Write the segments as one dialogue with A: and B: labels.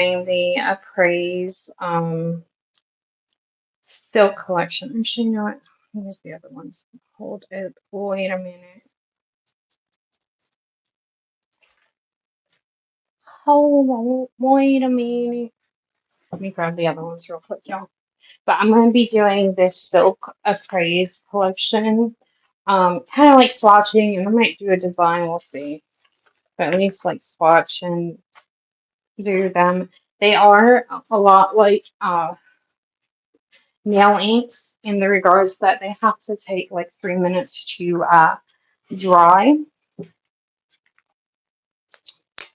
A: The Aprés silk collection. Actually, you know what? Here's the other ones. Hold it. Wait a minute. Hold on. Wait a minute. Let me grab the other ones real quick, y'all. But I'm going to be doing this silk Aprés collection. Kind of like swatching, and I might do a design. We'll see. But at least like swatch and do them. They are a lot like nail inks in the regards that they have to take like 3 minutes to dry,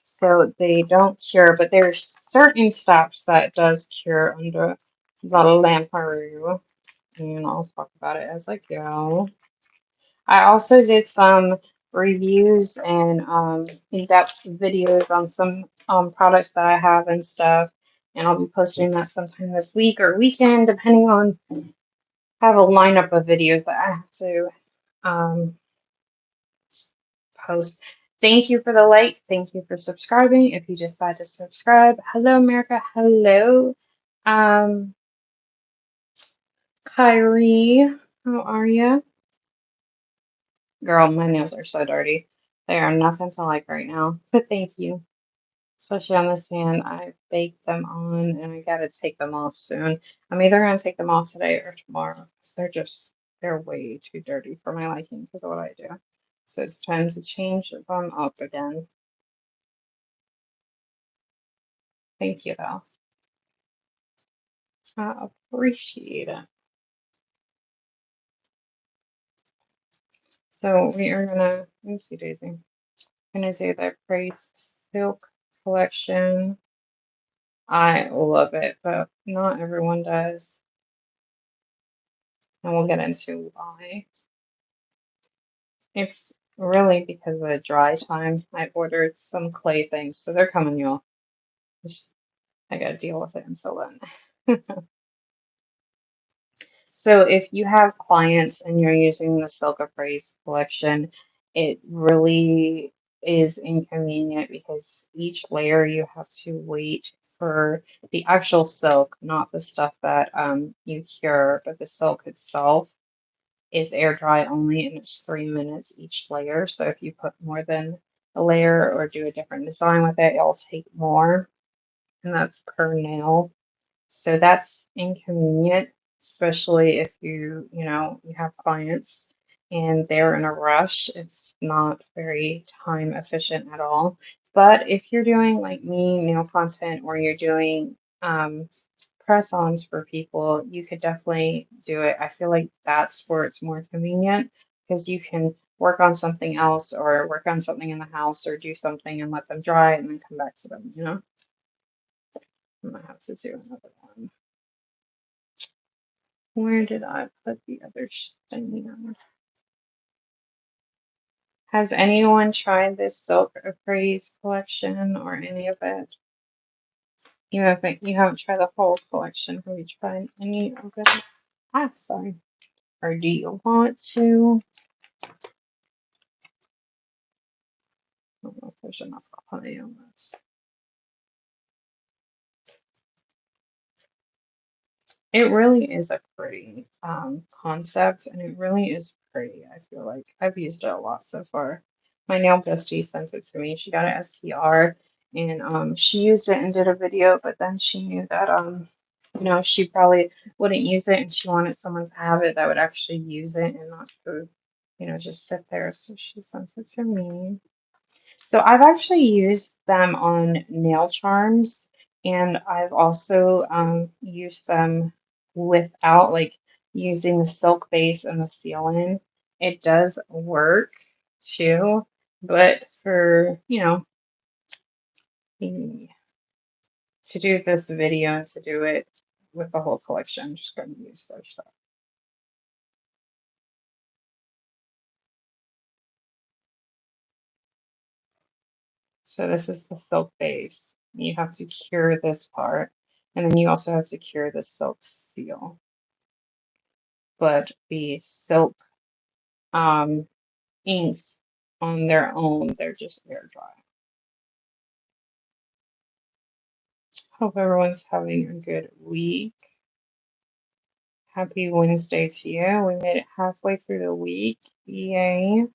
A: so they don't cure. But there's certain steps that does cure under the lamparoo, and I'll talk about it as I go. I also did some reviews and in-depth videos on some products that I have and stuff, and I'll be posting that sometime this week or weekend, depending on. I have a lineup of videos that I have to um, post. Thank you for the like. Thank you for subscribing. If you decide to subscribe, hello America, hello, um, Kyrie, how are you? Girl, my nails are so dirty. They are nothing to like right now, but thank you. Especially on this hand, I baked them on and I gotta take them off soon. I'm either gonna take them off today or tomorrow because they're way too dirty for my liking because of what I do. So it's time to change them up again. Thank you though. I appreciate it. So we are gonna, let me see Daisy. Gonna do the Praise Silk collection. I love it, but not everyone does. And we'll get into why. It's really because of the dry time. I ordered some clay things, so they're coming, y'all. I gotta deal with it until then. So if you have clients and you're using the Silk Appraise collection, it really is inconvenient because each layer you have to wait for the actual silk, not the stuff that you cure, but the silk itself is air dry only and it's 3 minutes each layer. So if you put more than a layer or do a different design with it, it'll take more, and that's per nail. So that's inconvenient, especially if you have clients and they're in a rush. It's not very time efficient at all. But if you're doing like me, nail content, or you're doing press-ons for people, you could definitely do it. I feel like that's where it's more convenient because you can work on something else or work on something in the house or do something and let them dry and then come back to them. I'm gonna have to do another one. Where did I put the other thing? Has anyone tried this Silk Appraise collection or any of it? You haven't tried the whole collection. Have you tried any of it? Sorry. Or do you want to? I don't know if there's enough clay on this. It really is a pretty concept, and it really is pretty. I feel like I've used it a lot so far. My nail bestie sent it to me. She got it as PR, and she used it and did a video, but then she knew that she probably wouldn't use it, and she wanted someone to have it that would actually use it and not just sit there. So she sent it to me. So I've actually used them on nail charms, and I've also used them without like using the silk base and the seal-in. It does work too, but for to do this video and to do it with the whole collection, I'm just going to use their stuff. So this is the silk base. You have to cure this part, and then you also have to cure the silk seal. But the silk inks on their own, they're just air dry. Hope everyone's having a good week. Happy Wednesday to you. We made it halfway through the week. Yay.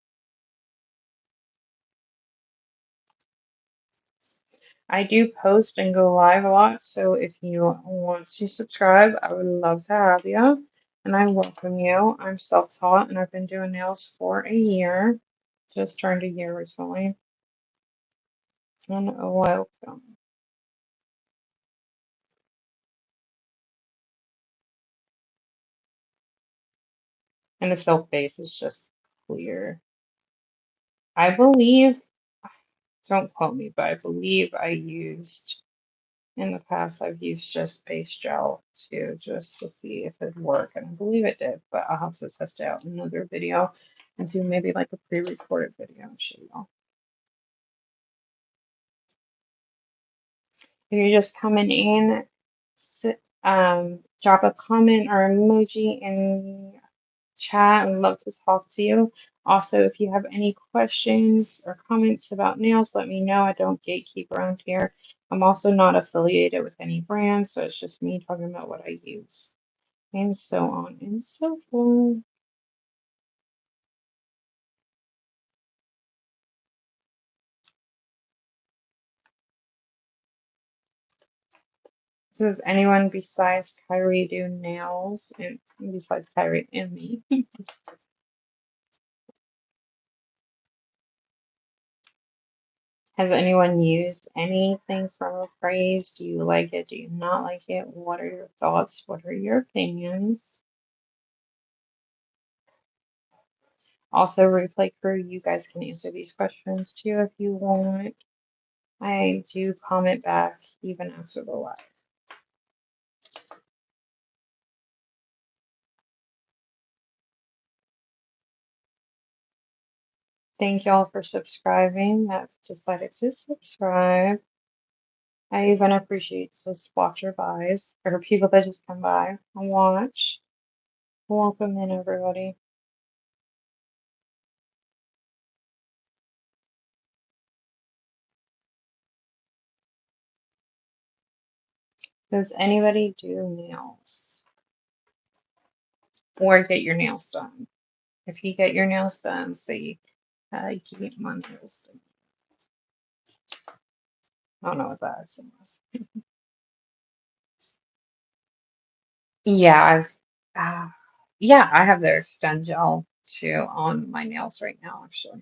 A: I do post and go live a lot, so if you want to subscribe, I would love to have you. And I welcome you. I'm self-taught and I've been doing nails for a year. Just turned a year recently. And welcome. And the silk base is just clear. I believe, don't quote me, but I believe I used, in the past, I've used just base gel too, just to see if it worked. And I believe it did, but I'll have to test it out in another video and do maybe like a pre-recorded video and show y'all. If you're just coming in, drop a comment or emoji in chat. I'd love to talk to you. Also, if you have any questions or comments about nails, let me know. I don't gatekeep around here. I'm also not affiliated with any brand, so it's just me talking about what I use, and so on and so forth. Does anyone besides Kyrie do nails? And besides Kyrie and me? Has anyone used anything from Aprés? Do you like it? Do you not like it? What are your thoughts? What are your opinions? Also, replay crew, you guys can answer these questions too if you want. I do comment back even after the live. Thank y'all for subscribing. That decided to subscribe. I even appreciate those watcher buys or people that just come by and watch. Welcome in, everybody. Does anybody do nails or get your nails done? If you get your nails done, say, get my nails done. I don't know what that accent was. Yeah, uh, yeah, I have their Extend Gel too on my nails right now, actually.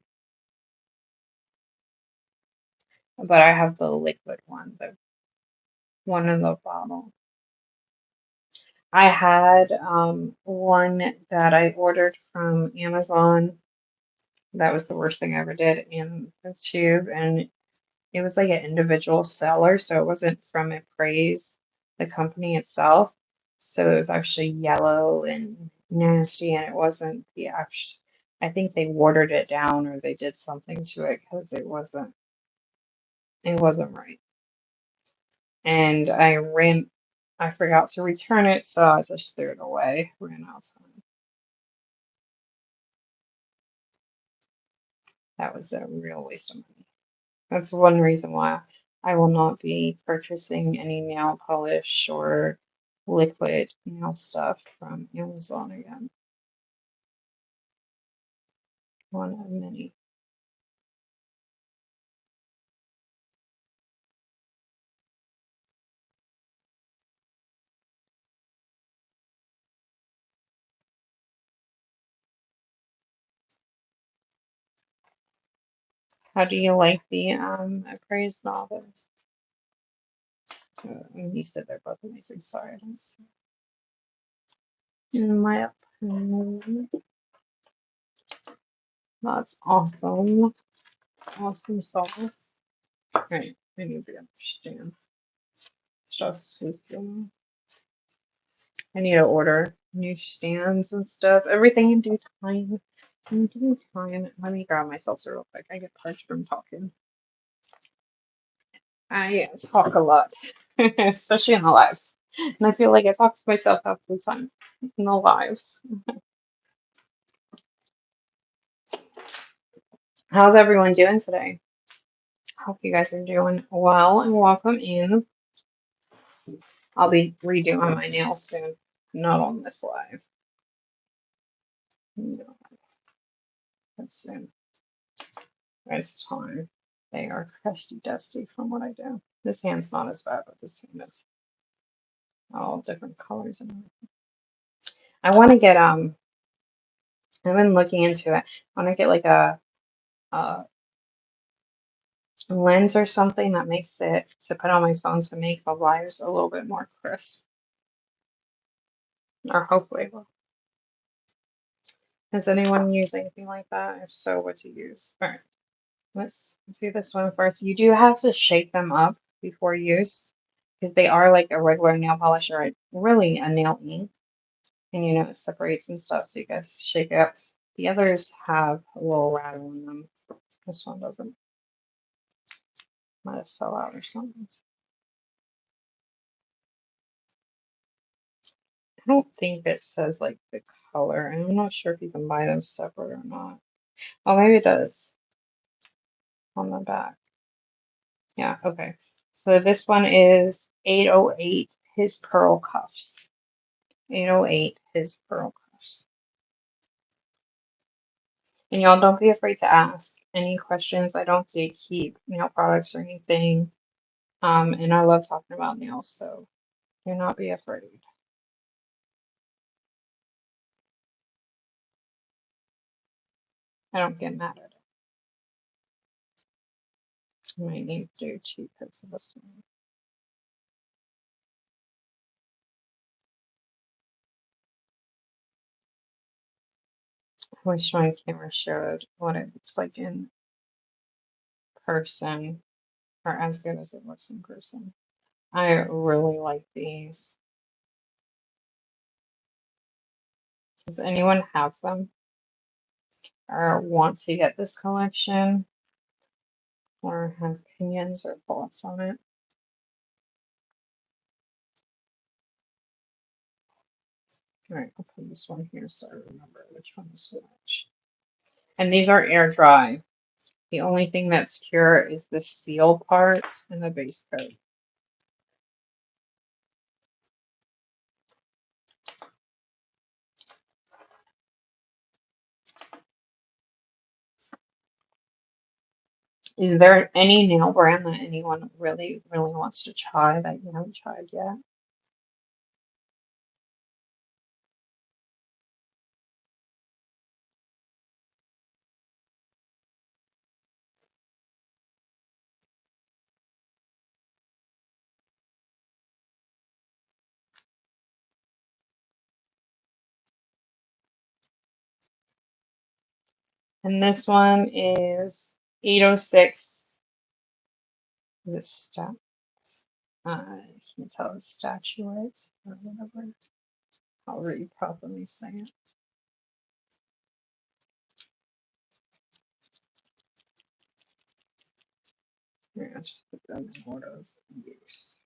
A: But I have the liquid one, the one in the bottle. I had one that I ordered from Amazon. That was the worst thing I ever did in the tube, and it was like an individual seller, so it wasn't from Aprés, the company itself. So it was actually yellow and nasty, and it wasn't the actual. I think they watered it down or they did something to it because it wasn't right. And I forgot to return it, so I just threw it away. Ran out of time. That was a real waste of money. That's one reason why I will not be purchasing any nail polish or liquid nail stuff from Amazon again. One of many. How do you like the Appraised novels? You said they're both amazing. Sorry, I didn't see. In my opinion, that's awesome. Awesome sauce. Right, I need to understand. Just I need to order new stands and stuff. Everything in due time. In due time. Let me grab my seltzer real quick. I get parched from talking. I talk a lot, especially in the lives. And I feel like I talk to myself half the time in the lives. How's everyone doing today? Hope you guys are doing well and welcome in. I'll be redoing my nails soon. Not on this live. No, that's soon. It's time. They are crusty dusty from what I do. This hand's not as bad, but this hand is all different colors and everything. I want to get I've been looking into it. I want to get like a lens or something that makes it to put on my phone to make the lives a little bit more crisp. Or hopefully will. Does anyone use anything like that? If so, what do you use? All right, let's do this one first. You do have to shake them up before use because they are like a regular nail polish or really a nail ink. And you know, it separates and stuff, so you guys shake it up. The others have a little rattle in them. This one doesn't. Might have fell out or something. I don't think it says like the color, and I'm not sure if you can buy them separate or not. Oh, maybe it does on the back. Yeah, okay. So this one is 808 His Pearl Cuffs. 808 His Pearl Cuffs. And y'all don't be afraid to ask any questions. I don't gatekeep nail products or anything. And I love talking about nails, so do not be afraid. I don't get mad at it. I might need to do 2 coats of this one. I wish my camera showed what it looks like in person, or as good as it looks in person. I really like these. Does anyone have them or want to get this collection or have opinions or thoughts on it? All right, I'll put this one here so I remember which one is which. And these are air dry. The only thing that's cure is the seal part and the base coat. Is there any nail brand that anyone really, really wants to try that you haven't tried yet? And this one is 806. Is it stat? I can't tell the statuette or whatever. However you properly say it. Here, I'll just put them in order of use.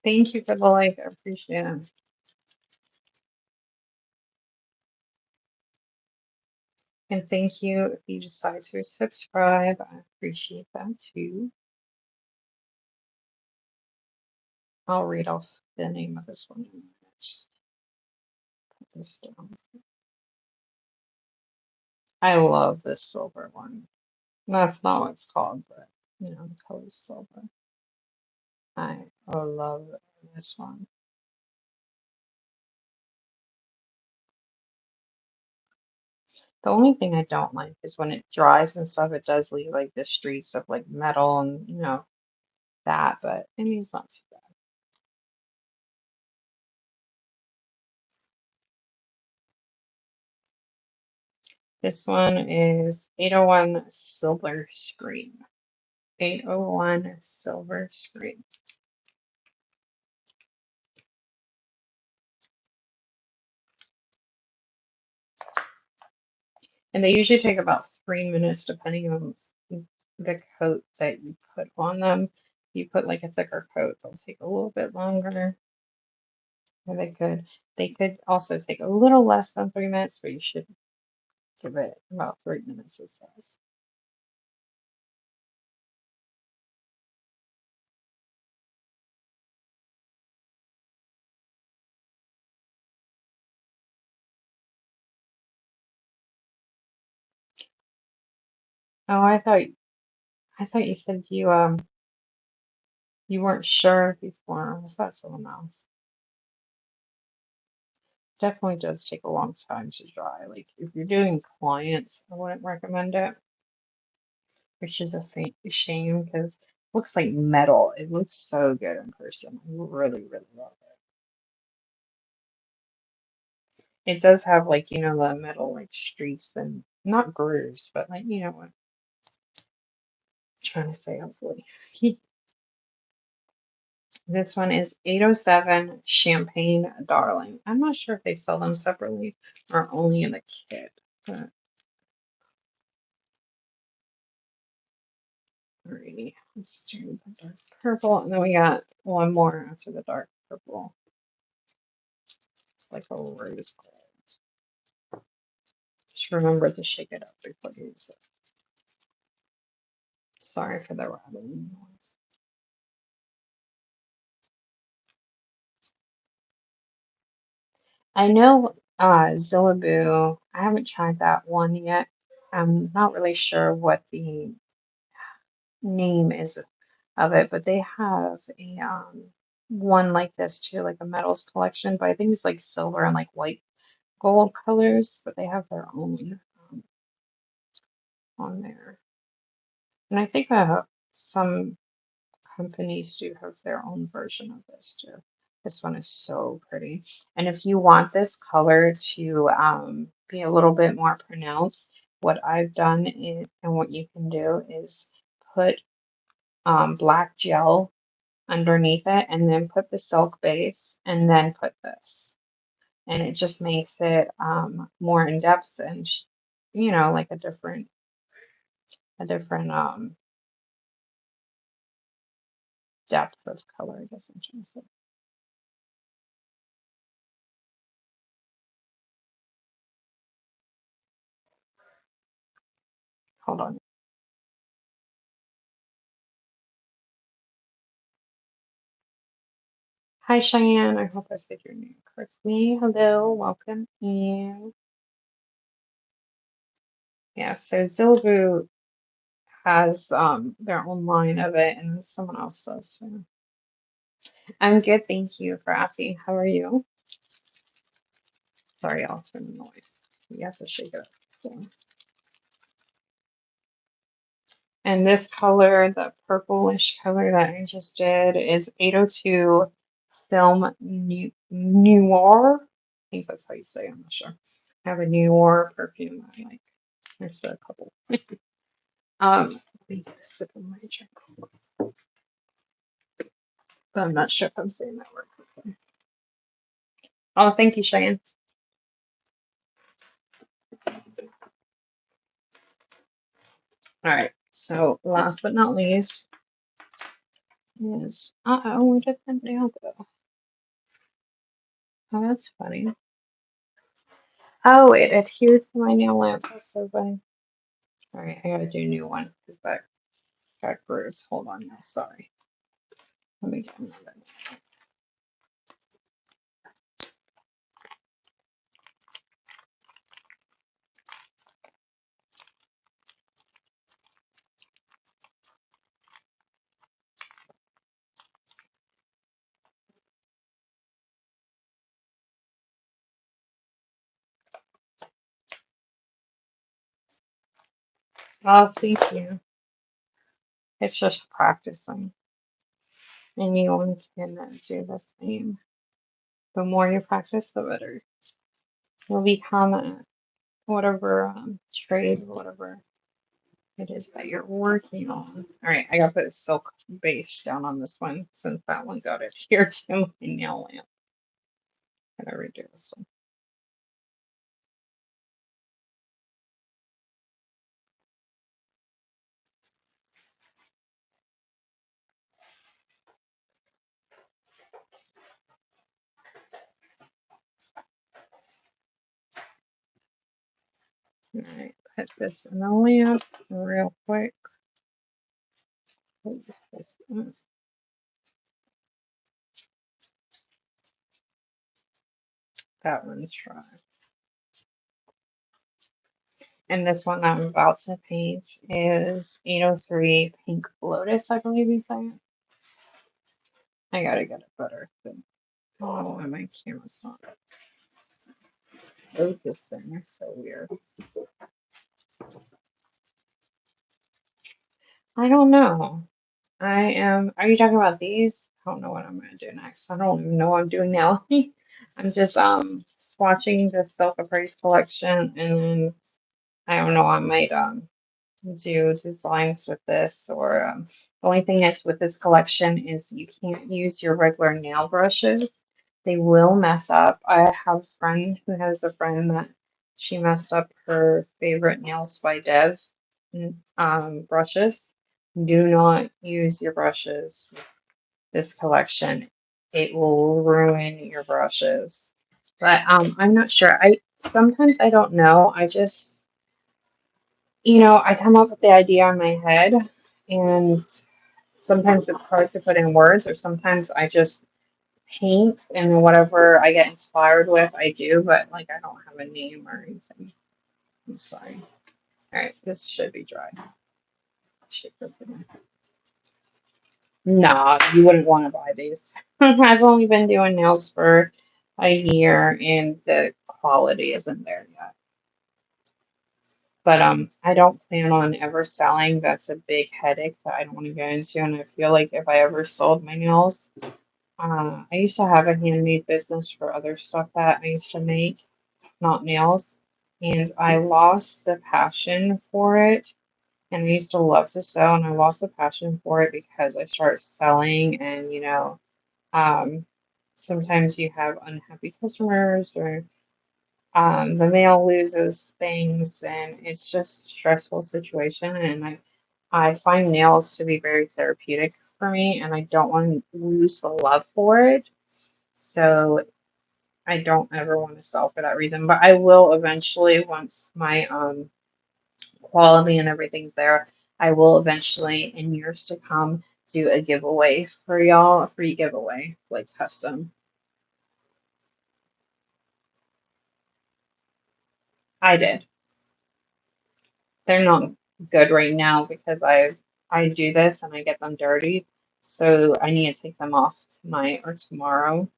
A: Thank you for the like. I appreciate it. And thank you if you decide to subscribe. I appreciate that too. I'll read off the name of this one in a minute. Just put this down. I love this silver one. That's not what it's called, but you know, the color is silver. I love this one. The only thing I don't like is when it dries and stuff, it does leave like the streaks of like metal and you know that, but I mean it's not too bad. This one is 801 Silver Screen. 801 Silver Screen. And they usually take about 3 minutes depending on the coat that you put on them. If you put like a thicker coat, they'll take a little bit longer. Or they could also take a little less than 3 minutes, but you should give it about 3 minutes, it says. Oh, I thought you said you weren't sure before. Was that someone else? Definitely does take a long time to dry. Like if you're doing clients, I wouldn't recommend it, which is shame because it looks like metal. It looks so good in person. I really, really love it. It does have like, the metal like streaks and not grooves, but like, what I'm trying to say, hopefully. This one is 807 Champagne Darling. I'm not sure if they sell them separately or only in the kit. But alrighty, let's do the dark purple. And then we got one more after the dark purple, like a rose gold. Just remember to shake it up before you use it. Sorry for the rattling noise. I know Zillaboo, I haven't tried that one yet. I'm not really sure what the name is of it, but they have a one like this too, like a metals collection, but I think it's like silver and like white gold colors, but they have their own on there. And I think some companies do have their own version of this too. This one is so pretty. And if you want this color to be a little bit more pronounced, what I've done is, and what you can do is put black gel underneath it and then put the silk base and then put this. And it just makes it more in depth and like a different depth of color, I guess I'm trying to say. Hold on. Hi Cheyenne, I hope I said your name correctly. Hello, welcome in. Yeah, so Zilbu has their own line of it and someone else does too. I'm good, thank you for asking. How are you? Sorry, I'll turn the noise. You have to shake it up. Yeah. And this color, the purplish color that I just did, is 802 Film Noir. I think that's how you say it, I'm not sure. I have a Noir perfume I like. There's a couple. Let me get a sip of my drink. But I'm not sure if I'm saying that word correctly. Oh, thank you, Cheyenne. All right. So last but not least is where did that nail go? Oh, that's funny. Oh, it adhered to my nail lamp. That's so funny. All right, I gotta do a new one because that got grooves. Hold on now. Sorry. Let me get another. Oh, thank you. It's just practicing. Anyone can do the same. The more you practice, the better. You'll become whatever trade, whatever it is that you're working on. All right, I gotta put a silk base down on this one since that one got adhered to my nail lamp. Gotta redo this one. All right, put this in the lamp real quick. That one's dry. And this one that I'm about to paint is 803 Pink Lotus, I believe you said. I gotta get it better. Oh, and my camera's not focusing. It's so weird. I don't know. Are you talking about these? I don't know what I'm gonna do next. I don't even know what I'm doing now. I'm just swatching the Silk Appraise collection, and then I don't know, I might do designs with this, or the only thing is with this collection is you can't use your regular nail brushes. They will mess up. I have a friend who has a friend that she messed up her favorite Nails by Dev brushes. Do not use your brushes with this collection. It will ruin your brushes. But I'm not sure. I sometimes I don't know. I just I come up with the idea in my head, and sometimes it's hard to put in words, or sometimes I just paint and whatever I get inspired with, I do, but like I don't have a name or anything. I'm sorry. All right, this should be dry. Shake this again. Nah, you wouldn't want to buy these. I've only been doing nails for a year, and the quality isn't there yet. But I don't plan on ever selling. That's a big headache that I don't want to get into. And I feel like if I ever sold my nails, I used to have a handmade business for other stuff that I used to make, not nails. And I lost the passion for it. And I used to love to sew, and I lost the passion for it because I started selling, and um, sometimes you have unhappy customers, or the mail loses things, and it's just a stressful situation. And I find nails to be very therapeutic for me, and I don't want to lose the love for it. So I don't ever want to sell for that reason. But I will eventually, once my quality and everything's there, I will eventually, in years to come, do a giveaway for y'all, a free giveaway, like custom. I did. They're not good right now because I do this and I get them dirty. So I need to take them off tonight or tomorrow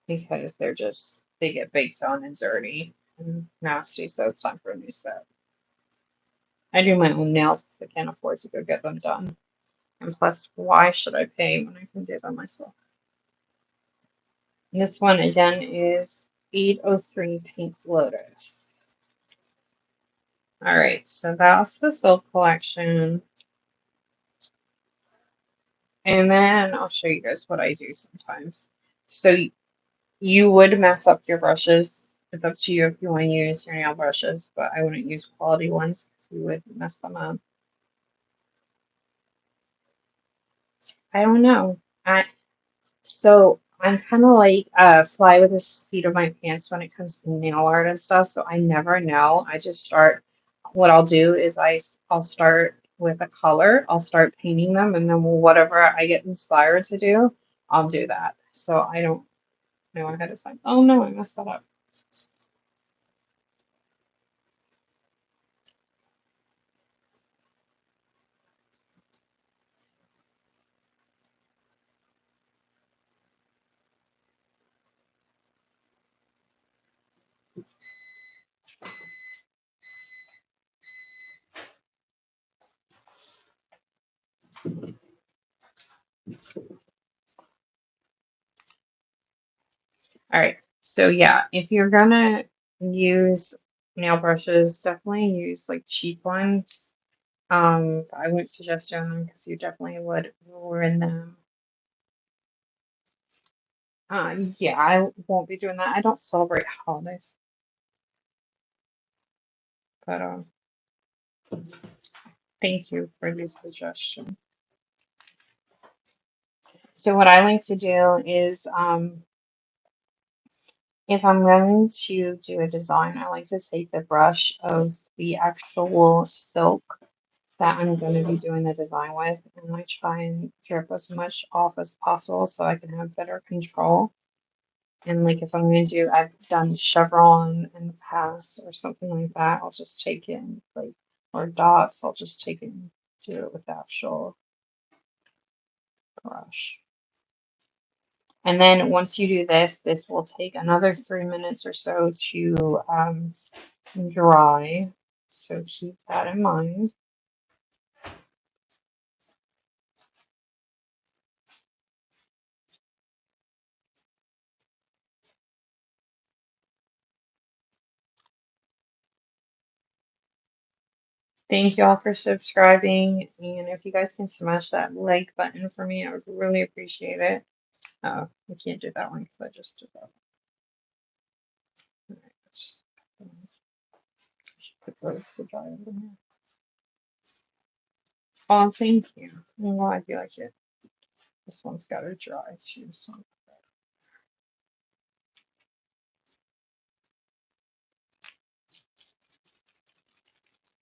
A: because they get baked on and dirty and nasty. So it's time for a new set. I do my own nails because I can't afford to go get them done. And plus, why should I pay when I can do them myself? And this one again is 803 Pink Lotus. All right, so that's the Silk collection. And then I'll show you guys what I do sometimes. So you would mess up your brushes. It's up to you if you want to use your nail brushes, but I wouldn't use quality ones because you would mess them up. I don't know. So I'm kind of like fly with the seat of my pants when it comes to nail art and stuff. So I never know. I just start. What I'll do is I'll start with a color. I'll start painting them, and then whatever I get inspired to do, I'll do that. So I don't know ahead of time. Oh no, I messed that up. All right. So yeah, if you're gonna use nail brushes, definitely use like cheap ones. I wouldn't suggest doing them because you definitely would ruin them. Yeah, I won't be doing that. I don't celebrate holidays, but thank you for the suggestion. So what I like to do is, if I'm going to do a design, I like to take the brush of the actual silk that I'm going to be doing the design with, and I try and drip as much off as possible so I can have better control. And like if I'm going to do, I've done chevron in the past or something like that, I'll just take it and like, or dots, I'll just take it and do it with the actual brush. And then once you do this, this will take another 3 minutes or so to dry. So keep that in mind. Thank you all for subscribing. And if you guys can smash that like button for me, I would really appreciate it. Oh, we can't do that one because I just did that. All right, let's just put those to dry over here. Oh, thank you. I'm glad you like it. This one's got to dry too. So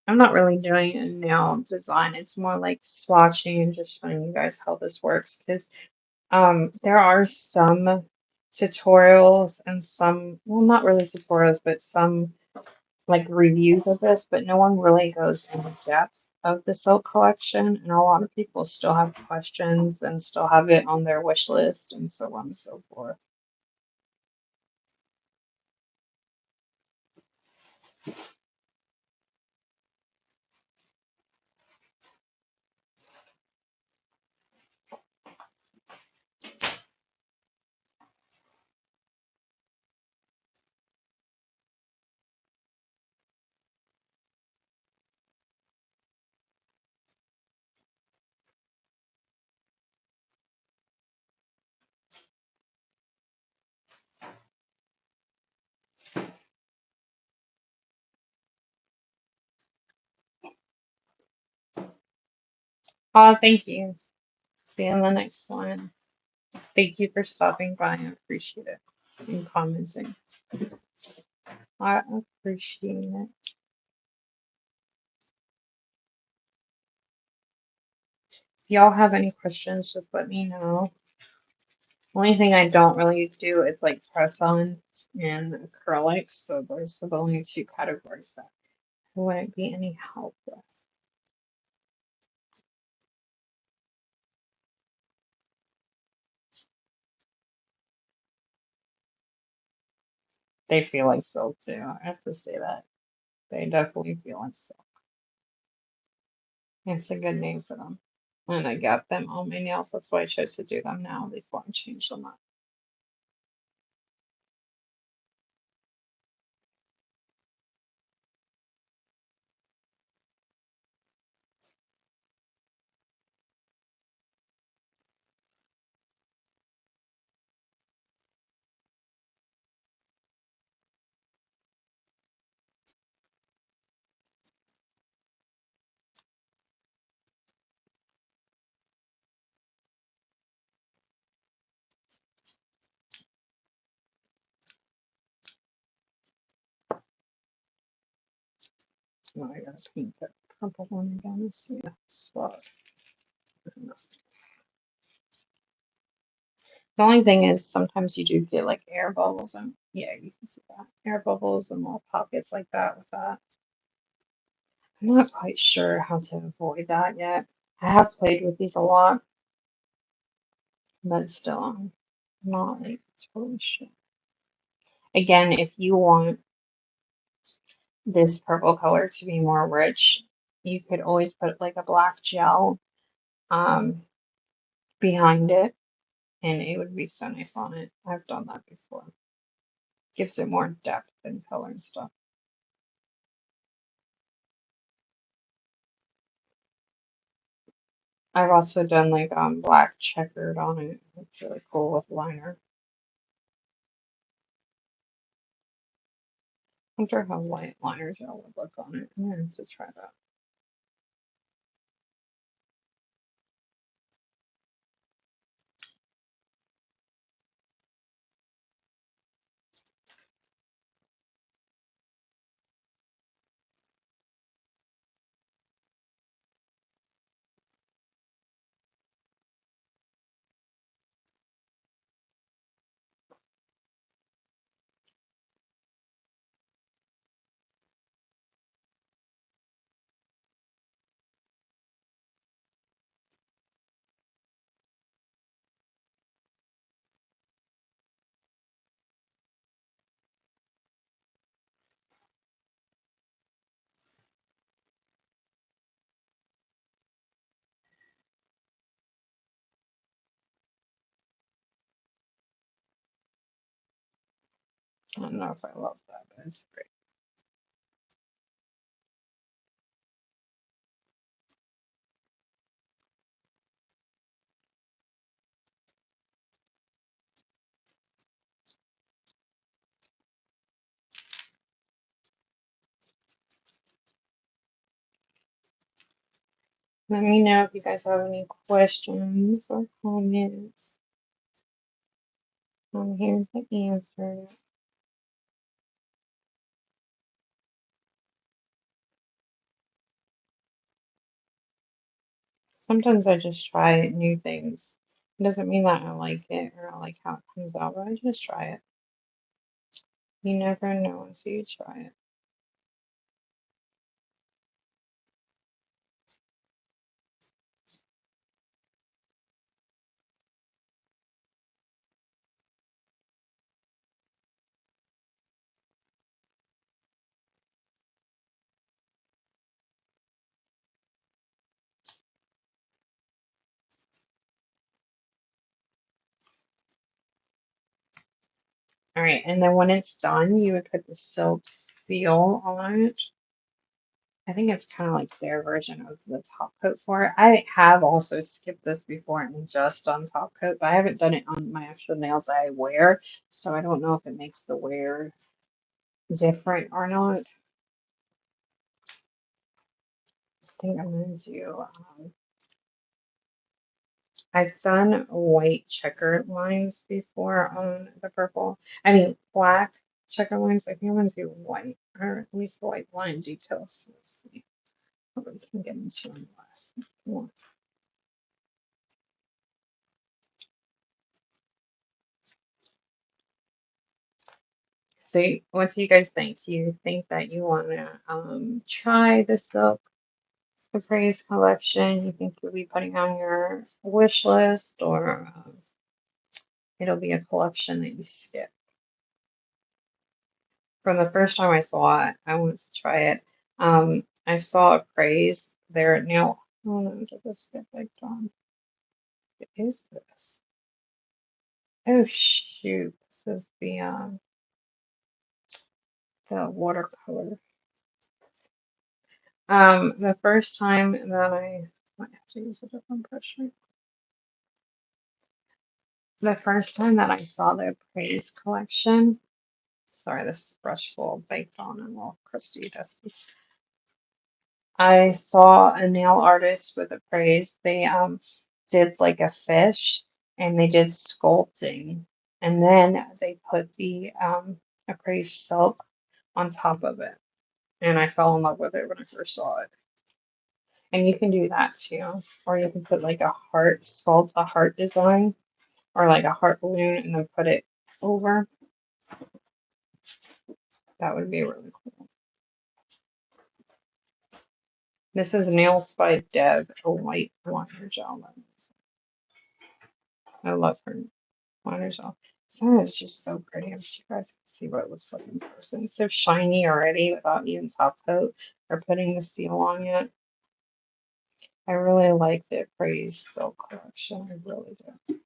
A: I'm not really doing a nail design. It's more like swatching and just showing you guys how this works because there are some tutorials and some, well, not really tutorials, but some like reviews of this, but no one really goes into depth of the silk collection, and a lot of people still have questions and still have it on their wish list and so on and so forth. Thank you. See you in the next one. Thank you for stopping by. I appreciate it and commenting. I appreciate it. If y'all have any questions, just let me know. Only thing I don't really do is like press on and acrylics, so those are the only two categories that I wouldn't be any help with. They feel like silk too. I have to say that. They definitely feel like silk. It's a good name for them. And I got them on my nails. That's why I chose to do them now before I change them up. Now I gotta paint that purple one again. See a spot. The only thing is sometimes you do get like air bubbles and yeah, you can see that. Air bubbles and little pockets like that with that. I'm not quite sure how to avoid that yet. I have played with these a lot, but still I'm not like totally sure. Again, if you want this purple color to be more rich, you could always put like a black gel um, behind it and it would be so nice on it. I've done that before. Gives it more depth and color and stuff. I've also done like black checkered on it. It's really cool with liner. I wonder how white liner gel would look on it. I'm going to try that. I don't know if I love that, but it's great. Let me know if you guys have any questions or comments. Here's the answer. Sometimes I just try new things. It doesn't mean that I like it or I like how it comes out, but I just try it. You never know until you try it. All right, and then when it's done, you would put the silk seal on it. I think it's kind of like their version of the top coat for it. I have also skipped this before and just done top coat, but I haven't done it on my actual nails that I wear, so I don't know if it makes the wear different or not. I think I'm going to, I've done white checker lines before on the purple. I mean, black checker lines. I think I'm going to do white, or at least white line details. Let's see what we can get into in the last one. So, what do you guys think? Do you think that you want to try the silk Appraise collection? You think you'll be putting on your wish list, or it'll be a collection that you skip? From the first time I saw it, I wanted to try it. I saw Aprés there now. Oh no, did this get baked on? What is this? Oh shoot, this is the watercolor. The first time that I might have to use a different brush. The first time that I saw the Praise collection, sorry, this brush full baked on and all crusty, dusty. I saw a nail artist with a Praise. They did like a fish and they did sculpting, and then they put the Appraise silk on top of it, and I fell in love with it when I first saw it. And you can do that too, or you can put like a heart, sculpt a heart design, or like a heart balloon, and then put it over. That would be really cool. This is Nails by Deb, a white liner gel. I love her liner gel. This is just so pretty. I'm sure you guys can see what it looks like in person. It's so shiny already without even top coat or putting the seal on yet. I really like the Praise Silk collection. I really do.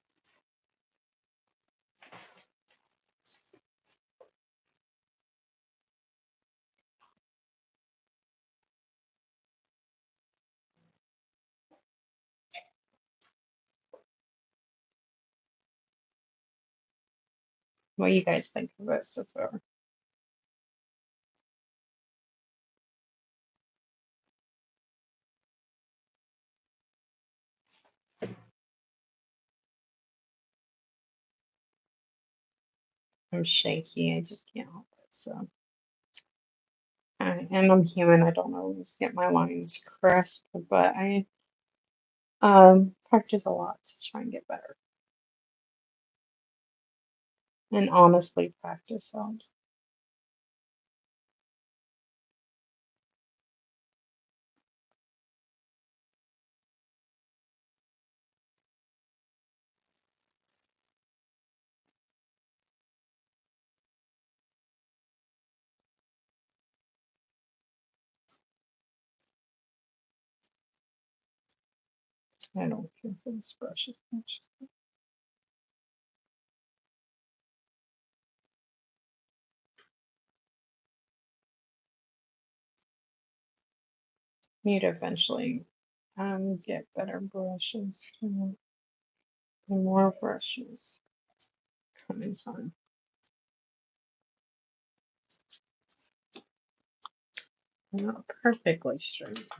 A: What do you guys think of it so far? I'm shaky. I just can't help it. So, and I'm human. I don't always get my lines crisp, but I practice a lot to try and get better. And honestly, practice helps. I don't care for this brush as much. Need to eventually get better brushes and more brushes coming time. Not perfectly straight.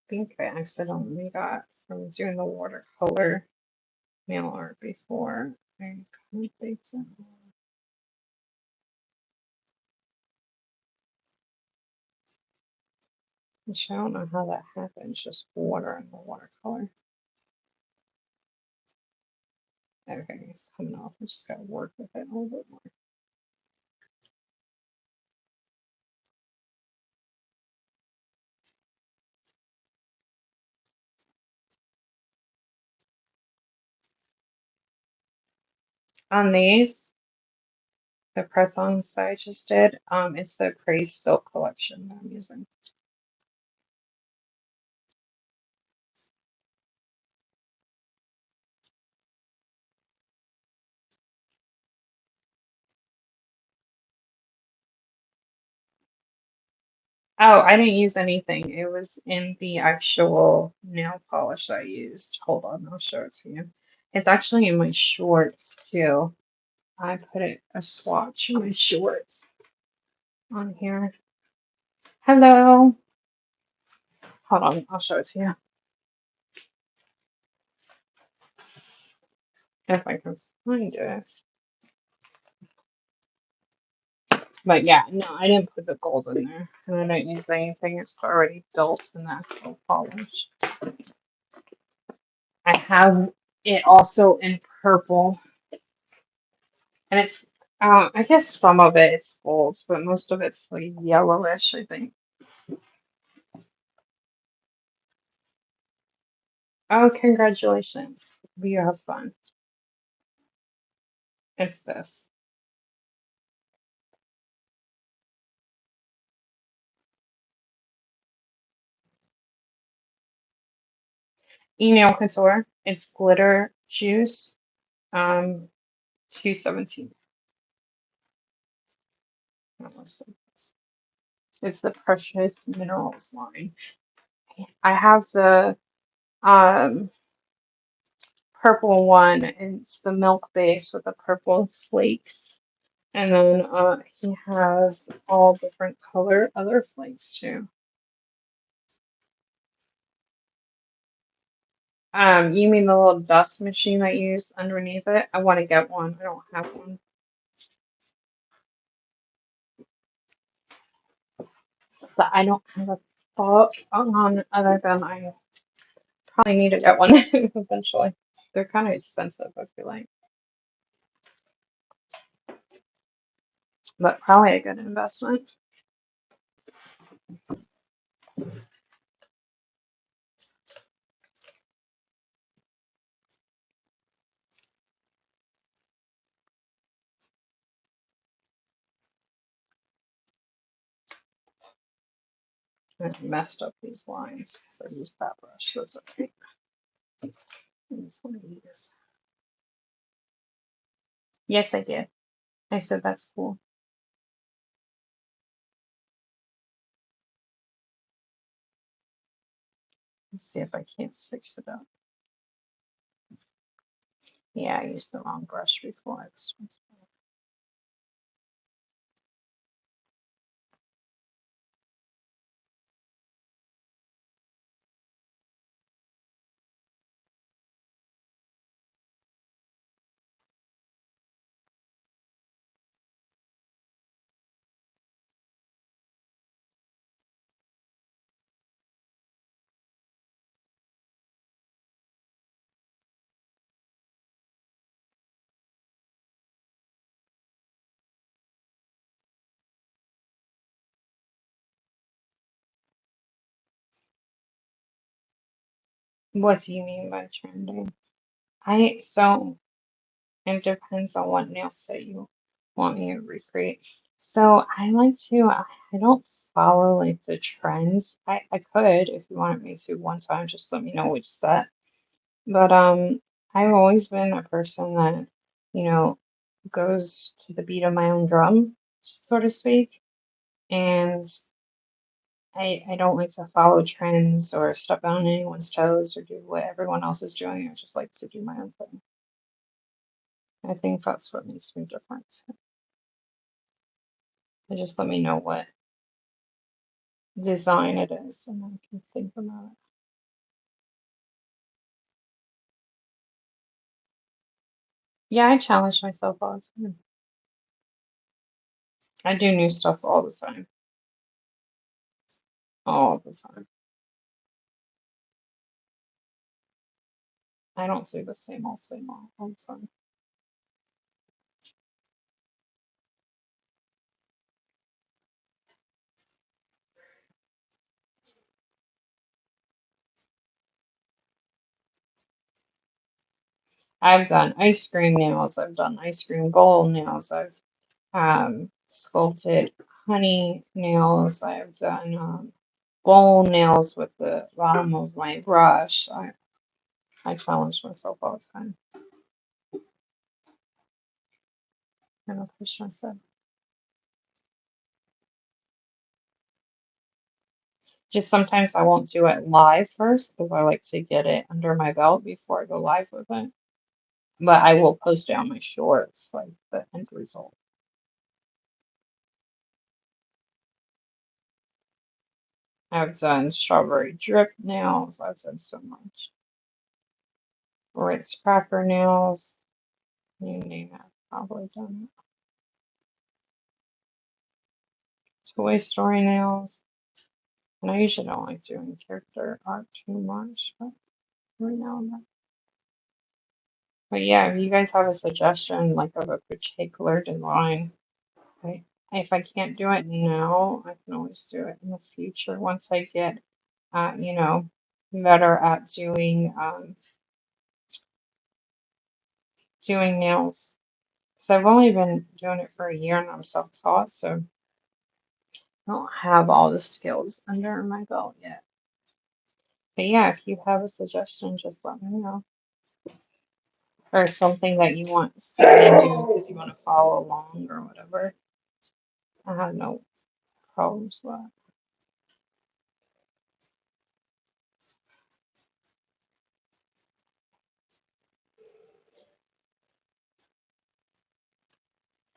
A: I think I accidentally got from doing the watercolor nail art before. I baked it. Which I don't know how that happens, just water in the watercolor. Okay, it's coming off. I just gotta work with it a little bit more. On these, the press-ons that I just did, it's the Aprés Silk collection that I'm using. Oh, I didn't use anything. It was in the actual nail polish that I used. Hold on, I'll show it to you. It's actually in my shorts too. I put a swatch in my shorts on here. Hello. Hold on, I'll show it to you if I can find it. But yeah, no, I didn't put the gold in there. And I didn't use anything. It's already built in the actual polish. I have it also in purple. And it's, I guess some of it's gold, but most of it's like yellowish, I think. Oh, congratulations. You have fun. It's this. Email Couture. It's glitter juice. 217. It's the Precious Minerals line. I have the um purple one. It's the milk base with the purple flakes. And then he has all different color other flakes too. You mean the little dust machine I use underneath it? I want to get one. I don't have one. So I don't have a thought on other than I probably need to get one eventually. They're kind of expensive, I feel like. But probably a good investment. I messed up these lines because I used that brush. That's okay. I just want to use. Yes, I did. I said that's cool. Let's see if I can't fix it up. Yeah, I used the wrong brush before. What do you mean by trending? So it depends on what nail set you want me to recreate. So I don't follow like the trends. I could if you wanted me to one time, just let me know which set. But I've always been a person that, you know, goes to the beat of my own drum, so to speak. And I don't like to follow trends or step on anyone's toes or do what everyone else is doing. I just like to do my own thing. I think that's what makes me different. They just let me know what design it is, and I can think about it. Yeah, I challenge myself all the time. I do new stuff all the time. All the time. I don't do the same old all the time. I've done ice cream nails. I've done ice cream bowl nails. I've sculpted honey nails. I've done bowl nails with the bottom of my brush. I challenge myself all the time. I don't push myself. Just sometimes I won't do it live first because I like to get it under my belt before I go live with it. But I will post it on my shorts, like the end result. I've done strawberry drip nails. I've done so much. Ritz cracker nails. You name it. I've probably done it. Toy Story nails. And I usually don't like doing character art too much, but every now and then. But yeah, if you guys have a suggestion, like of a particular design, I, if I can't do it now, I can always do it in the future once I get, you know, better at doing nails. So I've only been doing it for a year and I'm self-taught, so I don't have all the skills under my belt yet. But yeah, if you have a suggestion, just let me know. Or something that you want to see me do because you want to follow along or whatever. I have no problems with that.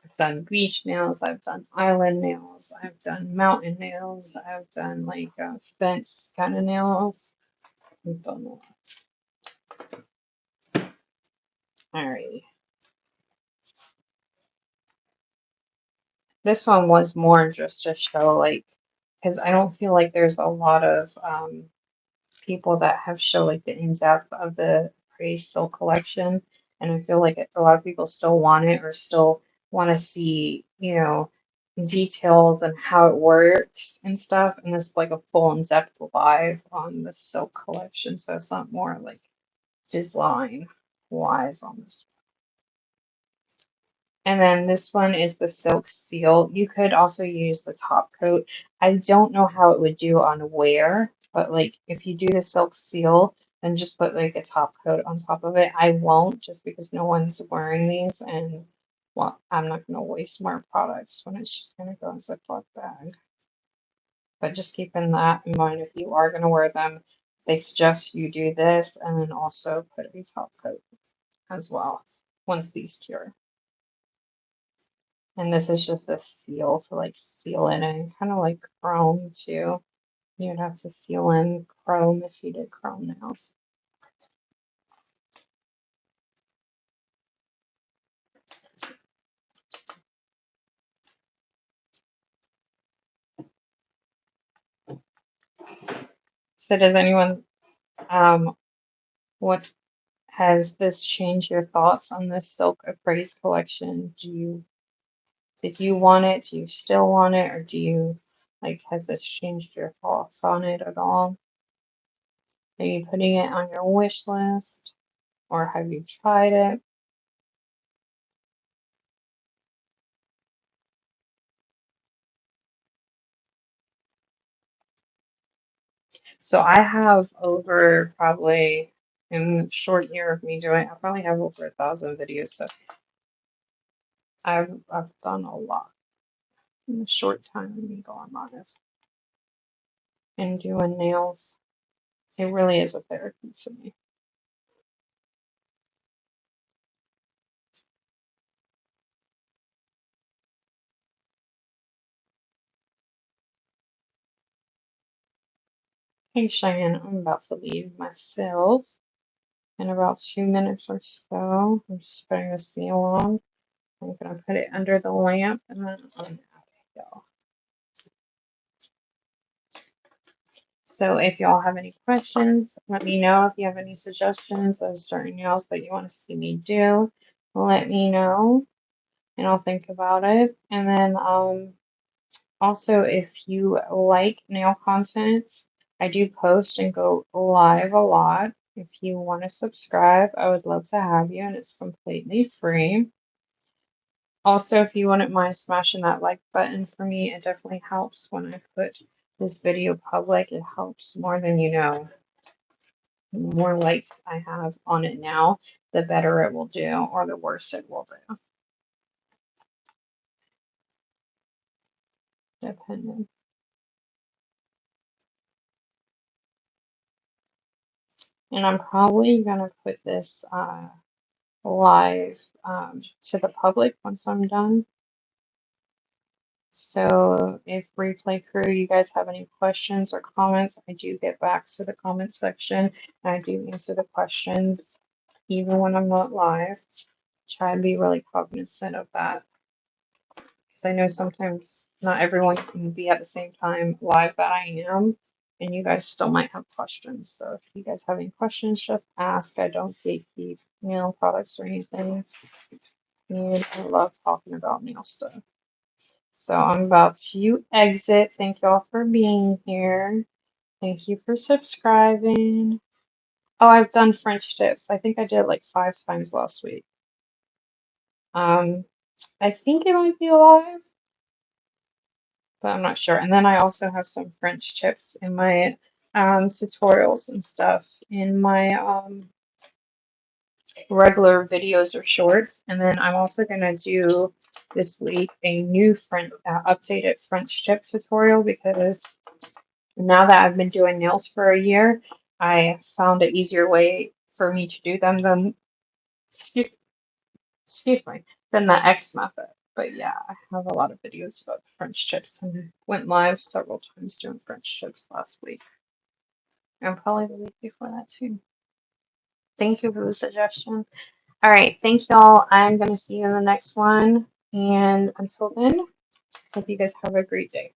A: I've done beach nails, I've done island nails, I've done mountain nails, I've done like fence kind of nails. I've done a lot. Alrighty. This one was more just to show like, because I don't feel like there's a lot of people that have shown like the in-depth of the Praise Still collection, and I feel like a lot of people still want it or still want to see, details and how it works and stuff. And this is like a full in-depth live on the Silk collection, so it's not more like design wise on this. And then this one is the Silk Seal. You could also use the top coat. I don't know how it would do on wear, but like if you do the Silk Seal, then just put like a top coat on top of it. I won't just because no one's wearing these and well, I'm not going to waste more products when it's just going to go in a Ziploc bag. But just keeping that in mind if you are going to wear them, they suggest you do this and then also put a top coat as well once these cure. And this is just a seal to like seal it in, kind of like chrome too. You'd have to seal in chrome if you did chrome nails. So does anyone, what has this changed your thoughts on this Silk Appraise collection? Did you want it? Do you still want it? Or do you, like, has this changed your thoughts on it at all? Are you putting it on your wish list? Or have you tried it? So I have over probably in a short year of me doing, I probably have over 1,000 videos. So I've done a lot in the short time of me going live and doing nails. It really is a therapy to me. Hey Cheyenne, I'm about to leave myself in about 2 minutes or so. I'm just putting the seal on. I'm gonna put it under the lamp and then I'm out of here. So if y'all have any questions, let me know. If you have any suggestions of certain nails that you want to see me do, let me know and I'll think about it. And then also if you like nail content, I do post and go live a lot. If you want to subscribe, I would love to have you and it's completely free. Also, if you wouldn't mind smashing that like button for me, it definitely helps when I put this video public. It helps more than you know. The more likes I have on it now, the better it will do, or the worse it will do, depending. And I'm probably gonna put this live to the public once I'm done. So if replay crew, you guys have any questions or comments, I do get back to the comment section and I do answer the questions even when I'm not live. Try and be really cognizant of that. Because I know sometimes not everyone can be at the same time live that I am, and you guys still might have questions. So if you guys have any questions, just ask. I don't gatekeep nail products or anything. And I love talking about nail stuff. So I'm about to exit. Thank y'all for being here. Thank you for subscribing. Oh, I've done French tips. I think I did it like 5 times last week. I think it might be alive, but I'm not sure. And then I also have some French tips in my tutorials and stuff in my regular videos or shorts. And then I'm also gonna do this week a new French updated French tip tutorial because now that I've been doing nails for a year, I found an easier way for me to do them than excuse me, than the X method. But yeah, I have a lot of videos about French tips and went live several times doing French tips last week. And probably the week before that too. Thank you for the suggestion. All right, thanks y'all. I'm gonna see you in the next one. And until then, hope you guys have a great day.